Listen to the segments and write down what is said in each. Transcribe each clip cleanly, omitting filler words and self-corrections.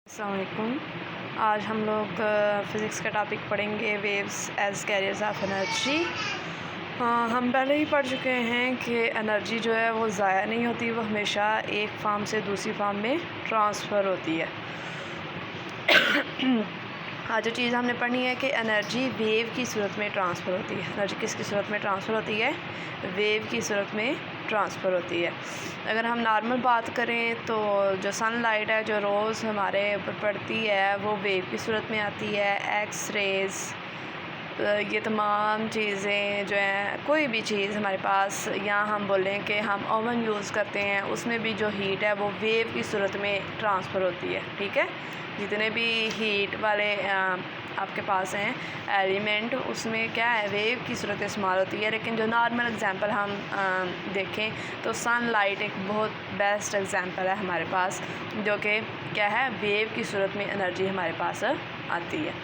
अस्सलाम वालेकुम। आज हम लोग फ़िज़िक्स का टॉपिक पढ़ेंगे, waves as carriers of energy. हम पहले ही पढ़ चुके हैं कि एनर्जी जो है वो ज़ाया नहीं होती, वो हमेशा एक फॉर्म से दूसरी फॉर्म में ट्रांसफ़र होती है। आज जो चीज़ हमने पढ़नी है कि एनर्जी वेव की सूरत में ट्रांसफ़र होती है। एनर्जी किसकी सूरत में ट्रांसफ़र होती है? वेव की सूरत में ट्रांसफ़र होती है। अगर हम नॉर्मल बात करें तो जो सनलाइट है, जो रोज़ हमारे ऊपर पड़ती है, वो वेव की सूरत में आती है। एक्स रेज़, ये तमाम चीज़ें जो हैं, कोई भी चीज़ हमारे पास, या हम बोलें कि हम ओवन यूज़ करते हैं, उसमें भी जो हीट है वो वेव की सूरत में ट्रांसफ़र होती है। ठीक है, जितने भी हीट वाले आपके पास हैं एलिमेंट, उसमें क्या है, वेव की सूरत इस्तेमाल होती है। लेकिन जो नॉर्मल एग्जांपल हम देखें तो सनलाइट एक बहुत बेस्ट एग्जांपल है हमारे पास, जो कि क्या है, वेव की सूरत में एनर्जी हमारे पास आती है।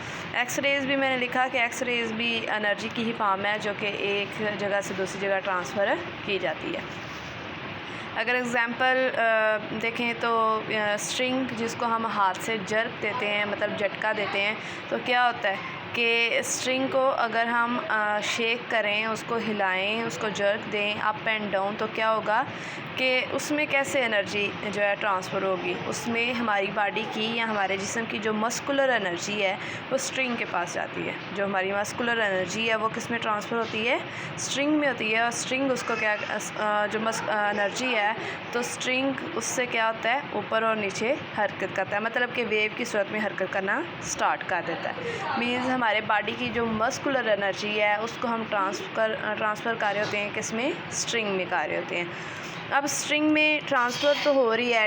एक्स रेज़ भी मैंने लिखा कि एक्स रेज़ भी एनर्जी की ही फॉर्म है, जो कि एक जगह से दूसरी जगह ट्रांसफ़र की जाती है। अगर एग्ज़ाम्पल देखें तो स्ट्रिंग जिसको हम हाथ से जर्क देते हैं, मतलब झटका देते हैं, तो क्या होता है कि स्ट्रिंग को अगर हम शेक करें, उसको हिलाएं, उसको जर्क दें अप एंड डाउन, तो क्या होगा कि उसमें कैसे एनर्जी जो है ट्रांसफ़र होगी। उसमें हमारी बॉडी की या हमारे जिस्म की जो मस्कुलर एनर्जी है वो स्ट्रिंग के पास जाती है। जो हमारी मस्कुलर एनर्जी है वो किस में ट्रांसफ़र होती है? स्ट्रिंग में होती है। और स्ट्रिंग उसको क्या जो एनर्जी है, तो स्ट्रिंग उससे क्या होता है, ऊपर और नीचे हरकत करता है, मतलब कि वेव की सूरत में हरकत करना स्टार्ट कर देता है। मीन्स हमारे बॉडी की जो मस्कुलर एनर्जी है उसको हम ट्रांसफ़र कर रहे होते हैं, किसमें? स्ट्रिंग में कर रहे होते हैं। अब स्ट्रिंग में ट्रांसफ़र तो हो रही है,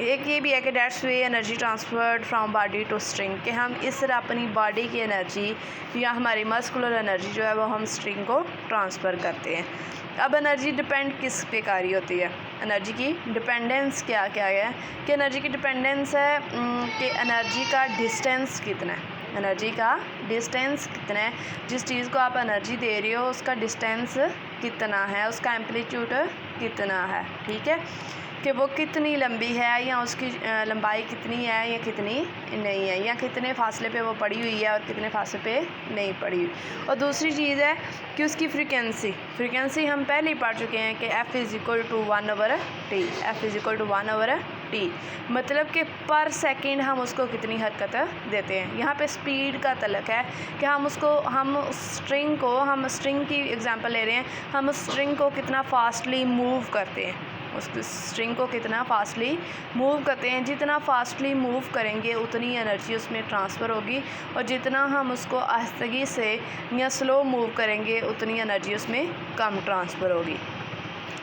एक ये भी है कि that's way energy transferred from body to string, कि हम इस तरह अपनी बॉडी की एनर्जी या हमारी मस्कुलर एनर्जी जो है वो हम स्ट्रिंग को ट्रांसफ़र करते हैं। अब एनर्जी डिपेंड किस पे कर रही होती है? एनर्जी की डिपेंडेंस क्या है कि एनर्जी की डिपेंडेंस है कि एनर्जी का डिस्टेंस कितना है। एनर्जी का डिस्टेंस कितना है, जिस चीज़ को आप एनर्जी दे रहे हो उसका डिस्टेंस कितना है, उसका एम्पलीट्यूड कितना है। ठीक है, कि वो कितनी लंबी है, या उसकी लंबाई कितनी है या कितनी नहीं है, या कितने फासले पे वो पड़ी हुई है और कितने फासले पे नहीं पड़ी हुई। और दूसरी चीज़ है कि उसकी फ्रीक्वेंसी हम पहले ही पढ़ चुके हैं कि F=1/t, F=1/t, मतलब कि पर सेकंड हम उसको कितनी हरकत देते हैं। यहाँ पे स्पीड का तल्लुक़ है कि हम स्ट्रिंग की एग्जांपल ले रहे हैं, हम उस स्ट्रिंग को कितना फास्टली मूव करते हैं, उस स्ट्रिंग को कितना फास्टली मूव करते हैं। जितना फास्टली मूव करेंगे उतनी एनर्जी उसमें ट्रांसफ़र होगी, और जितना हम उसको आहिस्तगी से या स्लो मूव करेंगे उतनी एनर्जी उसमें कम ट्रांसफ़र होगी।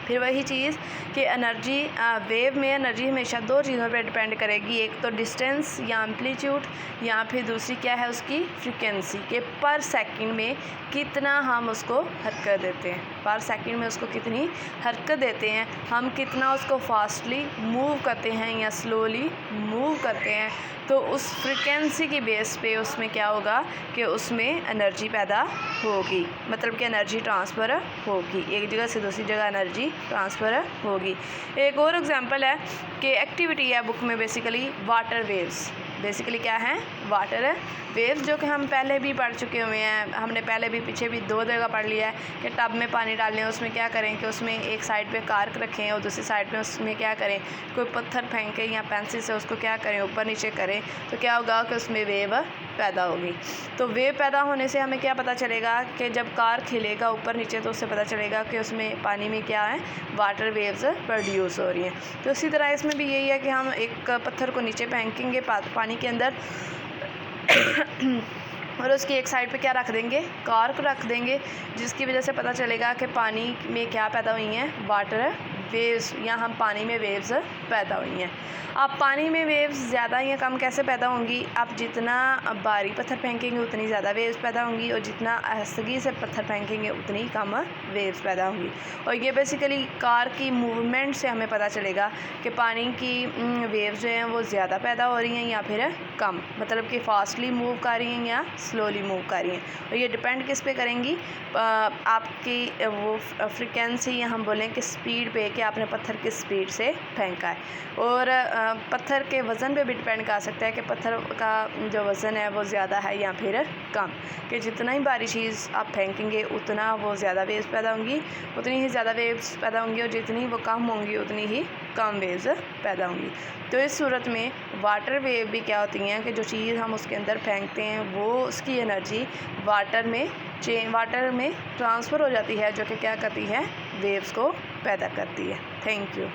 फिर वही चीज़ कि एनर्जी वेव में एनर्जी हमेशा दो चीज़ों पर डिपेंड करेगी, एक तो डिस्टेंस या एम्पलीट्यूड, या फिर दूसरी क्या है, उसकी फ्रीक्वेंसी, कि पर सेकंड में कितना हम उसको हरकत देते हैं, पर सेकंड में उसको कितनी हरकत देते हैं, हम कितना उसको फास्टली मूव करते हैं या स्लोली मूव करते हैं। तो उस फ्रीक्वेंसी की बेस पे उसमें क्या होगा कि उसमें एनर्जी पैदा होगी, मतलब कि एनर्जी ट्रांसफ़र होगी, एक जगह से दूसरी जगह एनर्जी ट्रांसफ़र होगी। एक और एग्जांपल है कि एक्टिविटी है बुक में, बेसिकली वाटर वेव्स, बेसिकली क्या है, वाटर वेव्स, जो कि हम पहले भी पढ़ चुके हुए हैं। हमने पहले भी पीछे भी 2 जगह पढ़ लिया है कि टब में पानी डाल लें, उसमें क्या करें कि उसमें एक साइड पे कार्क रखें और दूसरी साइड पे उसमें क्या करें, कोई पत्थर फेंकें या पेंसिल से उसको क्या करें, ऊपर नीचे करें, तो क्या होगा कि उसमें वेव पैदा होगी। तो वेव पैदा होने से हमें क्या पता चलेगा कि जब कार्क हिलेगा ऊपर नीचे, तो उससे पता चलेगा कि उसमें पानी में क्या है, वाटर वेव्स प्रोड्यूस हो रही हैं। तो इसी तरह इसमें भी यही है कि हम एक पत्थर को नीचे फेंकेंगे पानी के अंदर और उसकी एक साइड पे क्या रख देंगे, कार्क रख देंगे, जिसकी वजह से पता चलेगा कि पानी में क्या पैदा हुई हैं, वाटर वेव्स, या हम पानी में वेव्स पैदा हुई हैं। अब पानी में वेव्स ज़्यादा या कम कैसे पैदा होंगी? आप जितना भारी पत्थर फेंकेंगे उतनी ज़्यादा वेव्स पैदा होंगी, और जितना आहिस्तगी से पत्थर फेंकेंगे उतनी कम वेव्स पैदा होंगी। और ये बेसिकली कार की मूवमेंट से हमें पता चलेगा कि पानी की वेव्स जो हैं वो ज़्यादा पैदा हो रही हैं या फिर कम, मतलब कि फास्टली मूव कर रही हैं या स्लोली मूव कर रही हैं। और ये डिपेंड किस पे करेंगी, आपकी वो फ्रीक्वेंसी, या हम बोलें कि स्पीड पे, कि आपने पत्थर किस स्पीड से फेंका है। और पत्थर के वज़न पे भी डिपेंड कर सकता है कि पत्थर का जो वज़न है वो ज़्यादा है या फिर कम, कि जितना ही भारी चीज़ आप फेंकेंगे उतना वो ज़्यादा वेव्स पैदा होंगी, उतनी ही ज़्यादा वेव्स पैदा होंगी, और जितनी वो कम होंगी उतनी ही कम वेव्स पैदा होंगी। तो इस सूरत में वाटर वेव भी क्या होती हैं कि जो चीज़ हम उसके अंदर फेंकते हैं वो उसकी एनर्जी वाटर में ट्रांसफ़र हो जाती है, जो कि क्या करती है, वेव्स को पैदा करती है। Thank you.